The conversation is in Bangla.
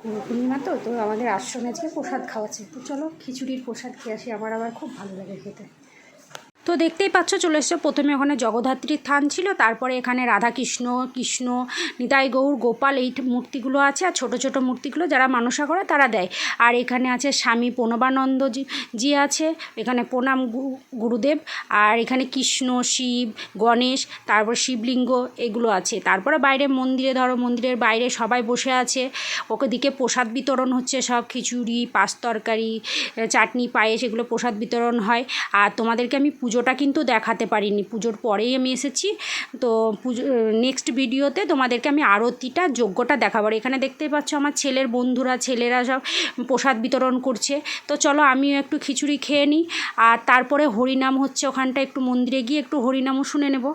গুরু পূর্ণিমা তো তো আমাদের আশ্রমে আজকে প্রসাদ খাওয়াচ্ছে, তো চলো খিচুড়ির প্রসাদ খেয়ে আসি। আমার আবার খুব ভালো লাগে খেতে। তো দেখতেই পাচ্ছ চলে এসছে। প্রথমে ওখানে জগদ্ধাত্রীর থান ছিল, তারপরে এখানে রাধাকৃষ্ণ, কৃষ্ণ, নিতাই গৌর, গোপাল এই মূর্তিগুলো আছে। আর ছোট ছোট মূর্তিগুলো যারা মানসা করে তারা দেয়। আর এখানে আছে স্বামী প্রণবানন্দ জি আছে, এখানে প্রণাম গুরুদেব। আর এখানে কৃষ্ণ, শিব, গণেশ, তারপর শিবলিঙ্গ এগুলো আছে। তারপরে বাইরে মন্দিরে ধরো, মন্দিরের বাইরে সবাই বসে আছে। ওকে দিকে প্রসাদ বিতরণ হচ্ছে, সব খিচুড়ি, পাঁচ তরকারি, চাটনি, পায়েস এগুলো প্রসাদ বিতরণ হয়। আর তোমাদেরকে আমি পুজোটা কিন্তু দেখাতে পারিনি, পুজোর পরেই আমি এসেছি। তো পুজো নেক্সট ভিডিওতে তোমাদেরকে আমি আরতিটা যজ্ঞটা দেখাবো। এখানে দেখতেই পাচ্ছ আমার ছেলের বন্ধুরা, ছেলেরা সব প্রসাদ বিতরণ করছে। তো চলো আমিও একটু খিচুড়ি খেয়ে নিই। আর তারপরে হরিনাম হচ্ছে, ওখানটা একটু মন্দিরে গিয়ে একটু হরিনামও শুনে নেব।